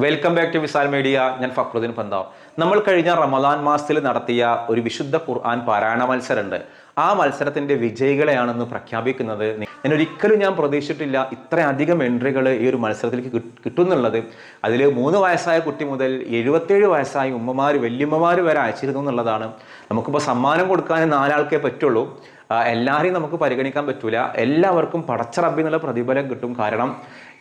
Welcome back to Vishal media. ഞാൻ ഫക്രുദ്ദീൻ പന്താവ്. നമ്മൾ കഴിഞ്ഞ റമദാൻ മാസത്തിൽ നടത്തിയ ഒരു വിശുദ്ധ ഖുർആൻ പാരായണ മത്സരമുണ്ട്. ആ മത്സരത്തിന്റെ വിജയികളെയാണെന്ന് പ്രഖ്യാപിക്കുന്നത്. ഞാൻ പ്രതീക്ഷിച്ചിട്ടില്ല ഇത്രയധികം എൻട്രികൾ ഈ ഒരു മത്സരത്തിലേക്ക് കിട്ടുന്നുള്ളത്. അതിൽ 3 വയസ്സായ കുട്ടി മുതൽ 77 വയസ്സായ ഉമ്മമാർ വല്യമ്മമാർ വരെ അയച്ചിരുന്നു എന്നുള്ളതാണ്. നമുക്കിപ്പോൾ സമ്മാനം കൊടുക്കാൻ 4 ആൾക്കേ പറ്റുള്ളൂ. എല്ലാവരെയും നമുക്ക് പരിഗണിക്കാൻ പറ്റൂല. എല്ലാവർക്കും പടച്ച റബ്ബിൽ നിന്നുള്ള പ്രതിഫലം കിട്ടും. കാരണം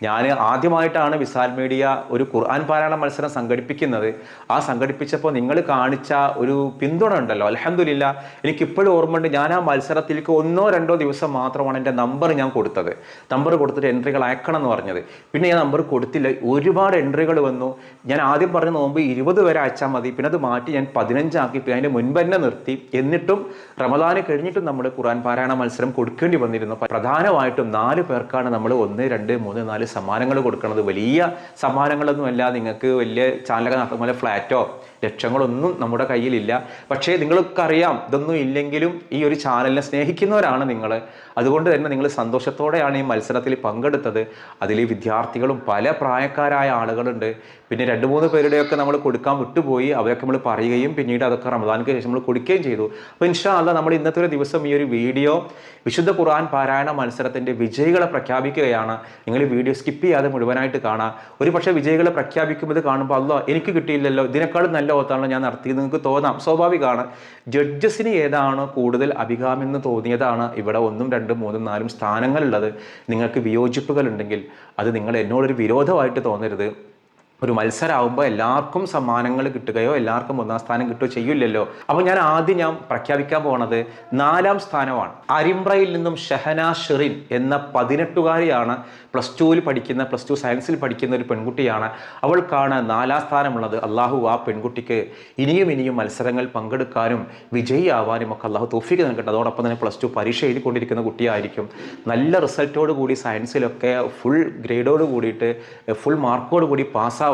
ഞാൻ ആദ്യമായിട്ടാണ് വിസാൽ മീഡിയ ഒരു ഖുർആൻ പാരായണ മത്സരം സംഘടിപ്പിക്കുന്നത്. ആ സംഘടിപ്പിച്ചപ്പോൾ നിങ്ങൾ കാണിച്ച ഒരു പിന്തുണ ഉണ്ടല്ലോ, അൽഹംദുലില്ലാ. എനിക്കിപ്പോഴും ഓർമ്മയുണ്ട്, ഞാൻ ആ മത്സരത്തിലേക്ക് 1-2 ദിവസം മാത്രമാണ് എൻ്റെ നമ്പർ ഞാൻ കൊടുത്തത്. നമ്പർ കൊടുത്തിട്ട് എൻട്രികൾ അയക്കണം എന്ന് പറഞ്ഞത്. പിന്നെ ഞാൻ നമ്പർ കൊടുത്തില്ല. ഒരുപാട് എൻട്രികൾ വന്നു. ഞാൻ ആദ്യം പറഞ്ഞ നോമ്പ് 20 വരെ അയച്ചാൽ മതി, പിന്നെ അത് മാറ്റി ഞാൻ 15 ആക്കി. പിന്നെ അതിൻ്റെ മുൻപ് തന്നെ നിർത്തി. എന്നിട്ടും റമദാന് കഴിഞ്ഞിട്ടും നമ്മൾ ഖുർആൻ പാരായണ മത്സരം കൊടുക്കേണ്ടി വന്നിരുന്നു. പ്രധാനമായിട്ടും 4 പേർക്കാണ് നമ്മൾ 1, 2, 3, 4 സമ്മാനങ്ങൾ കൊടുക്കുന്നത്. വലിയ സമ്മാനങ്ങളൊന്നുമല്ല. നിങ്ങൾക്ക് വലിയ ചാനലൊക്കെ നടത്തുന്ന ഫ്ലാറ്റോ ലക്ഷങ്ങളൊന്നും നമ്മുടെ കയ്യിലില്ല. പക്ഷേ നിങ്ങൾക്ക് അറിയാം, ഇതൊന്നും ഇല്ലെങ്കിലും ഈ ഒരു ചാനലിനെ സ്നേഹിക്കുന്നവരാണ് നിങ്ങൾ. അതുകൊണ്ട് തന്നെ നിങ്ങൾ സന്തോഷത്തോടെയാണ് ഈ മത്സരത്തിൽ പങ്കെടുത്തത്. അതിൽ വിദ്യാർത്ഥികളും പല പ്രായക്കാരായ ആളുകളുണ്ട്. പിന്നെ 2-3 പേരുടെയൊക്കെ നമ്മൾ കൊടുക്കാൻ വിട്ടുപോയി. അവരൊക്കെ നമ്മൾ പറയുകയും പിന്നീട് അതൊക്കെ റമദാനിക്ക് ശേഷം നമ്മൾ കൊടുക്കുകയും ചെയ്തു. അപ്പോൾ ഇൻഷാ അല്ലാഹ് നമ്മൾ ഇന്നത്തെ ഒരു ദിവസം ഈ ഒരു വീഡിയോ വിശുദ്ധ ഖുർആൻ പാരായണ മത്സരത്തിൻ്റെ വിജയികളെ പ്രഖ്യാപിക്കുകയാണ്. നിങ്ങൾ ഈ വീഡിയോ സ്കിപ്പ് ചെയ്യാതെ മുഴുവനായിട്ട് കാണാം. ഒരു പക്ഷേ വിജയികളെ പ്രഖ്യാപിക്കുമ്പോൾ കാണുമ്പോൾ അല്ലാഹ് എനിക്ക് കിട്ടിയില്ലല്ലോ, ഇതിനേക്കാളും നല്ല ഓത്താണല്ലോ ഞാൻ നടത്തിയത് നിങ്ങൾക്ക് തോന്നാം. സ്വാഭാവികമാണ്. ജഡ്ജസിന് ഏതാണോ കൂടുതൽ അഭികാമ്യമെന്ന് തോന്നിയതാണ് ഇവിടെ 1, 2, 3, 4 സ്ഥാനങ്ങളുള്ളത്. നിങ്ങൾക്ക് വിയോജിപ്പുകൾ ഉണ്ടെങ്കിൽ അത് നിങ്ങൾ എന്നോടൊരു വിരോധമായിട്ട് തോന്നരുത്. ഒരു മത്സരമാകുമ്പോൾ എല്ലാവർക്കും സമ്മാനങ്ങൾ കിട്ടുകയോ എല്ലാവർക്കും 1-ാം സ്ഥാനം കിട്ടുകയോ ചെയ്യില്ലല്ലോ. അപ്പോൾ ഞാൻ പ്രഖ്യാപിക്കാൻ പോകുന്നത് 4-ാം സ്ഥാനമാണ്. അരിമ്പ്രയിൽ നിന്നും ഷഹന ഷെറിൻ എന്ന 18-കാരിയാണ്. പ്ലസ് ടു സയൻസിൽ പഠിക്കുന്ന ഒരു പെൺകുട്ടിയാണ്. അവൾക്കാണ് 4-ാം സ്ഥാനമുള്ളത്. അള്ളാഹു ആ പെൺകുട്ടിക്ക് ഇനിയും മത്സരങ്ങൾ പങ്കെടുക്കാനും വിജയിയാവാനും ഒക്കെ അള്ളാഹു തൗഫീഖ് നൽകട്ടെ. അതോടൊപ്പം തന്നെ പ്ലസ് 2 പരീക്ഷ എഴുതിക്കൊണ്ടിരിക്കുന്ന കുട്ടിയായിരിക്കും. നല്ല റിസൾട്ടോട് കൂടി സയൻസിലൊക്കെ ഫുൾ ഗ്രേഡോട് കൂടിയിട്ട് ഫുൾ മാർക്കോട് കൂടി പാസ്സാവാനും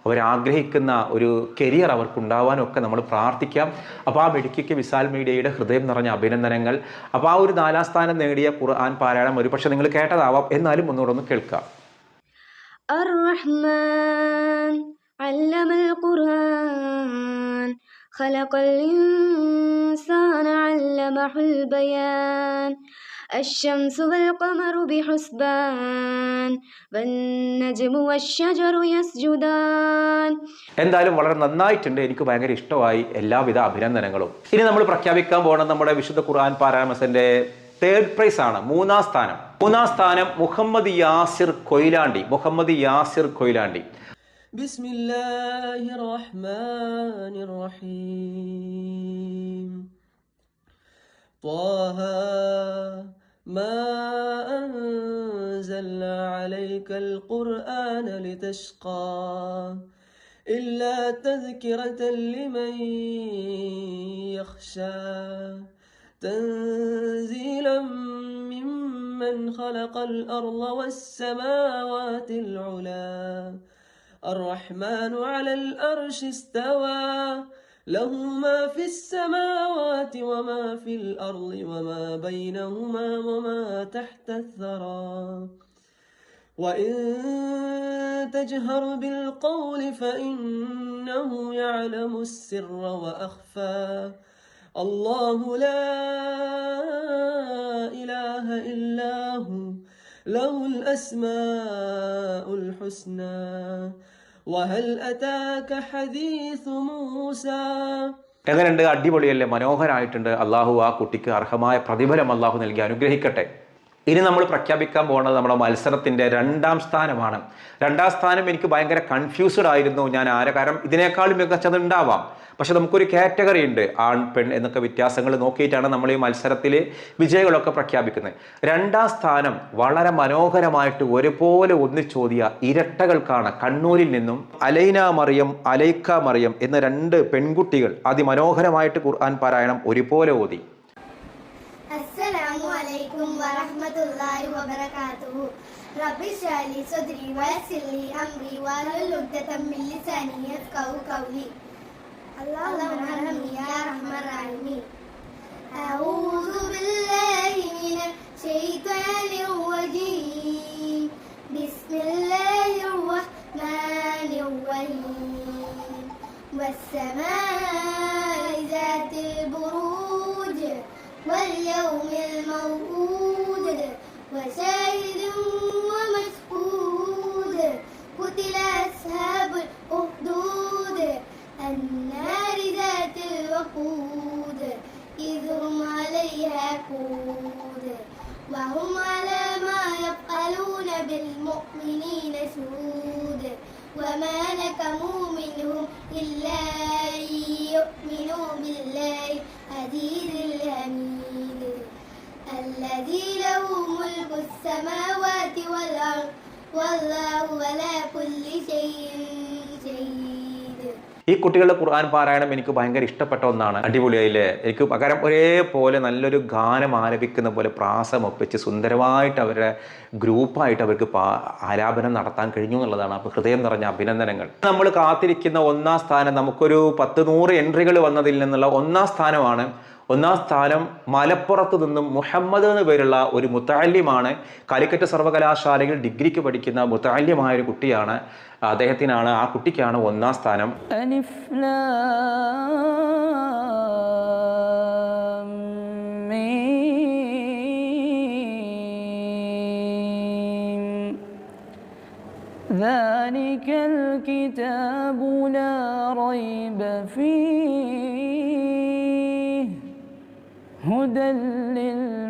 അവരാഗ്രഹിക്കുന്ന ഒരു കരിയർ അവർക്കുണ്ടാവാനും ഒക്കെ നമ്മൾ പ്രാർത്ഥിക്കാം. അപ്പോൾ ആ മിടുക്കിക്ക് വിസാൽ മീഡിയയുടെ ഹൃദയം നിറഞ്ഞ അഭിനന്ദനങ്ങൾ. അപ്പോൾ ആ ഒരു 4-ാം സ്ഥാനം നേടിയ ഖുർആൻ പാരായണം ഒരു പക്ഷേ നിങ്ങൾ കേട്ടതാവാം. എന്നാലും ഒന്നുകൂടെ ഒന്ന് കേൾക്കാം. الرحمن علم القرآن خلق الإنسان علمه البيان الشمس والقمر بحسبان والنجم والشجر يسجدان. എന്തായാലും വളരെ നന്നായിട്ടുണ്ട്. എനിക്ക് ഭയങ്കര ഇഷ്ടമായി. എല്ലാവിധ അഭിനന്ദനങ്ങളും. ഇനി നമ്മൾ പ്രഖ്യാപിക്കാൻ പോകുന്നത് നമ്മുടെ വിശുദ്ധ ഖുർആൻ പാരായണത്തിന്റെ 3rd പ്രൈസ് ആണ്. 3-ാം സ്ഥാനം. 3-ാം സ്ഥാനം മുഹമ്മദ് യാസിർ കൊയിലാണ്ടി. ബിസ്മില്ലാഹിർ റഹ്മാനിർ റഹീം. ത്വാഹ മാ അൻസൽനാ അലൈക്കൽ ഖുർആന ലിതശ്ഖാ ഇല്ലാ തദ്കിറതൻ ലിമൻ യഖ്ശാ تنزيلا ممن خلق الأرض والسماوات العلا الرحمن على الأرش استوى له ما في السماوات وما في الأرض وما بينهما وما تحت الثرى وإن تجهر بالقول فإنه يعلم السر وأخفى الله لا إله إلا هو له الأسماء الحسنى وهل أتاك حديث موسى. എങ്ങനെയുണ്ട്? അടിപൊളിയല്ലേ? മനോഹരമായിട്ടുണ്ട്. അള്ളാഹു ആ കുട്ടിക്ക് അർഹമായ പ്രതിഫലം അള്ളാഹു നൽകി അനുഗ്രഹിക്കട്ടെ. ഇനി നമ്മൾ പ്രഖ്യാപിക്കാൻ പോകുന്നത് നമ്മുടെ മത്സരത്തിൻ്റെ 2-ാം സ്ഥാനമാണ്. 2-ാം സ്ഥാനം എനിക്ക് ഭയങ്കര കൺഫ്യൂസ്ഡ് ആയിരുന്നു. ഞാൻ കാരണം ഇതിനേക്കാളും മികച്ചത് ഉണ്ടാവാം. പക്ഷെ നമുക്കൊരു കാറ്റഗറി ഉണ്ട്, ആൺ പെൺ എന്നൊക്കെ വ്യത്യാസങ്ങൾ നോക്കിയിട്ടാണ് നമ്മൾ ഈ മത്സരത്തിൽ വിജയികളൊക്കെ പ്രഖ്യാപിക്കുന്നത്. 2-ാം സ്ഥാനം വളരെ മനോഹരമായിട്ട് ഒരുപോലെ ഒന്നിച്ചോതിയ ഇരട്ടകൾക്കാണ്. കണ്ണൂരിൽ നിന്നും അലൈക്ക മറിയം എന്ന 2 പെൺകുട്ടികൾ അതിമനോഹരമായിട്ട് ഖുർആൻ പാരായണം ഒരുപോലെ ഓതി. السلام عليكم ورحمة الله وبركاته. رب اشرح لي صدري ويسر لي أمري واحلل عقدة من لساني يفقهوا قولي. اللهم ارحمني يا أرحم الراحمين. أعوذ بالله من الشيطان الرجيم. بسم الله الرحمن الرحيم. الرحيم والسماء ذات البروج واليوم الموعود وشاهد ومشهود قتل أصحاب الأخدود النار ذات الوقود إذ هم عليها قود وهم على ما يفعلون بالمؤمنين شهود وما نكموا منهم إلا أن يؤمنوا بالله العزيز الحميد الذي له ملك السماوات والأرض والله على كل شيء شهيد. ഈ കുട്ടികളുടെ ഖുർആൻ പാരായണം എനിക്ക് ഭയങ്കര ഇഷ്ടപ്പെട്ട ഒന്നാണ്. അടിപൊളിയായില്ലേ? എനിക്ക് പകരം ഒരേപോലെ നല്ലൊരു ഗാനം ആലപിക്കുന്ന പോലെ പ്രാസം ഒപ്പിച്ച് സുന്ദരമായിട്ട് അവരുടെ ഗ്രൂപ്പായിട്ട് അവർക്ക് ആലാപനം നടത്താൻ കഴിഞ്ഞു എന്നുള്ളതാണ്. അപ്പോൾ ഹൃദയം നിറഞ്ഞ അഭിനന്ദനങ്ങൾ. നമ്മൾ കാത്തിരിക്കുന്ന ഒന്നാം സ്ഥാനം, നമുക്കൊരു 100 എൻട്രികൾ വന്നതിൽ നിന്നുള്ള ഒന്നാം സ്ഥാനമാണ്. ഒന്നാം സ്ഥാനം മലപ്പുറത്ത് നിന്നും മുഹമ്മദ് എന്ന പേരുള്ള ഒരു മുത്തഅല്ലിമാണ്. കാലിക്കറ്റ് സർവകലാശാലയിൽ ഡിഗ്രിക്ക് പഠിക്കുന്ന മുത്തഅല്ലിമായ ഒരു കുട്ടിയാണ്. അദ്ദേഹത്തിനാണ്, ആ കുട്ടിക്കാണ് ഒന്നാം സ്ഥാനം. അലിഫ് ലാം മീം ذلك الكتاب لا ريب فيه هدى للمتقين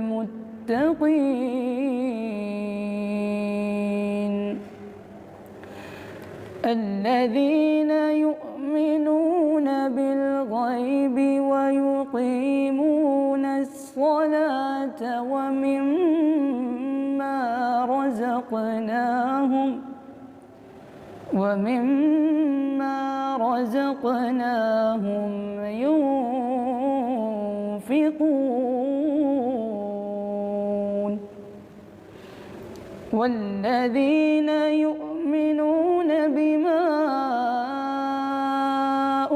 الذين يؤمنون بالغيب ويقيمون الصلاة ومما رزقناهم ينفقون والذين يؤمنون بما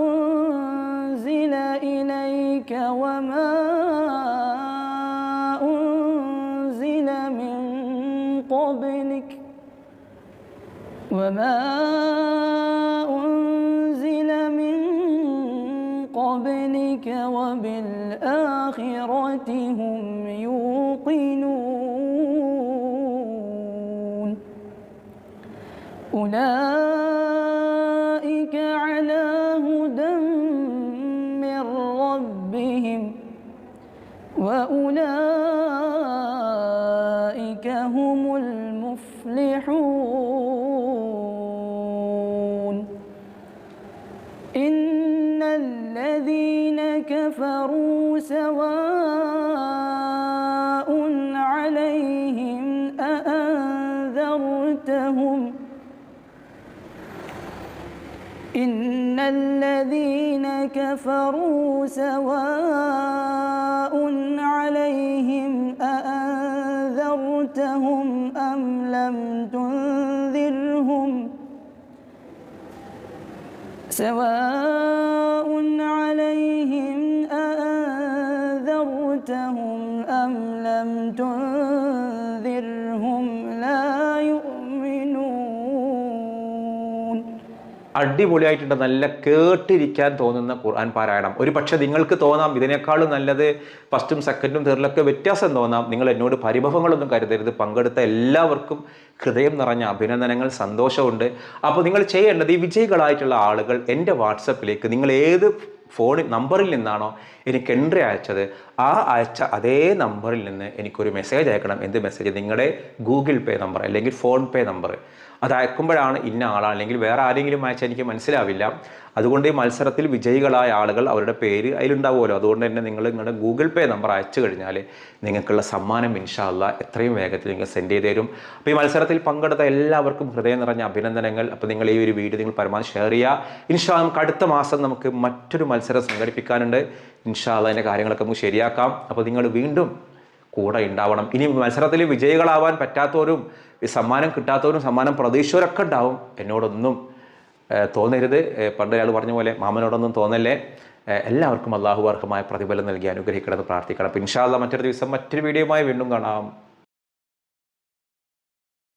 أنزل إليك وما أنزل من قبلك وبالآخرة هم يوقنون أولئك على هدى من ربهم وأولئك هم المفلحون إن الذين كفروا سواء عليهم أأنذرتهم إن الذين كفروا سواء عليهم أأنذرتهم أم لم تنذرهم سواء عليهم أأنذرتهم أم لم تنذرهم لا يؤمنون. അടിപൊളിയായിട്ടുണ്ട്. നല്ല കേട്ടിരിക്കാൻ തോന്നുന്ന ഖുർആൻ പാരായണം. ഒരു പക്ഷെ നിങ്ങൾക്ക് തോന്നാം ഇതിനേക്കാളും നല്ലത് ഫസ്റ്റും സെക്കൻഡും തേർഡിലൊക്കെ വ്യത്യാസം തോന്നാം. നിങ്ങൾ എന്നോട് പരിഭവങ്ങളൊന്നും കരുതരുത്. പങ്കെടുത്ത എല്ലാവർക്കും ഹൃദയം നിറഞ്ഞ അഭിനന്ദനങ്ങൾ, സന്തോഷമുണ്ട്. അപ്പോൾ നിങ്ങൾ ചെയ്യേണ്ടത്, ഈ വിജയികളായിട്ടുള്ള ആളുകൾ എൻ്റെ വാട്സപ്പിലേക്ക് നിങ്ങൾ ഏത് ഫോൺ നമ്പറിൽ നിന്നാണോ എനിക്ക് എൻട്രി അയച്ചത്, ആ അയച്ച അതേ നമ്പറിൽ നിന്ന് എനിക്കൊരു മെസ്സേജ് അയക്കണം. എന്ത് മെസ്സേജ്? നിങ്ങളുടെ ഗൂഗിൾ പേ നമ്പർ അല്ലെങ്കിൽ ഫോൺ പേ നമ്പർ. അത് അയക്കുമ്പോഴാണ് ഇന്ന ആളാണ്, അല്ലെങ്കിൽ വേറെ ആരെങ്കിലും അയച്ചാൽ എനിക്ക് മനസ്സിലാവില്ല. അതുകൊണ്ട് ഈ മത്സരത്തിൽ വിജയികളായ ആളുകൾ അവരുടെ പേര് അതിലുണ്ടാവുമല്ലോ. അതുകൊണ്ട് തന്നെ നിങ്ങൾ നിങ്ങളുടെ ഗൂഗിൾ പേ നമ്പർ അയച്ചു കഴിഞ്ഞാൽ നിങ്ങൾക്കുള്ള സമ്മാനം ഇൻഷാ അല്ലാ എത്രയും വേഗത്തിൽ നിങ്ങൾ സെൻഡ് ചെയ്ത് തരും. അപ്പോൾ ഈ മത്സരത്തിൽ പങ്കെടുത്ത എല്ലാവർക്കും ഹൃദയം നിറഞ്ഞ അഭിനന്ദനങ്ങൾ. അപ്പോൾ നിങ്ങൾ ഈ ഒരു വീഡിയോ നിങ്ങൾ പരമാവധി ഷെയർ ചെയ്യുക. ഇൻഷാ നമുക്ക് അടുത്ത മാസം നമുക്ക് മറ്റൊരു മത്സരം സംഘടിപ്പിക്കാനുണ്ട്. ഇൻഷാ അല്ലാ അതിൻ്റെ കാര്യങ്ങളൊക്കെ നമുക്ക് ശരിയാക്കാം. അപ്പോൾ നിങ്ങൾ വീണ്ടും കൂടെ ഉണ്ടാവണം. ഇനി മത്സരത്തിൽ വിജയികളാവാൻ പറ്റാത്തവരും ഈ സമ്മാനം കിട്ടാത്തവരും സമ്മാനം പ്രതീക്ഷവരൊക്കെ ഉണ്ടാവും. എന്നോടൊന്നും തോന്നരുത്. പണ്ട് അയാൾ പറഞ്ഞ പോലെ മാമനോടൊന്നും തോന്നല്ലേ. എല്ലാവർക്കും അല്ലാഹു അർഹമായ പ്രതിഫലം നൽകി അനുഗ്രഹിക്കണമെന്ന് പ്രാർത്ഥിക്കണം. അപ്പോൾ ഇൻഷാ അല്ലാ മറ്റൊരു ദിവസം മറ്റൊരു വീഡിയോയുമായി വീണ്ടും കാണാം.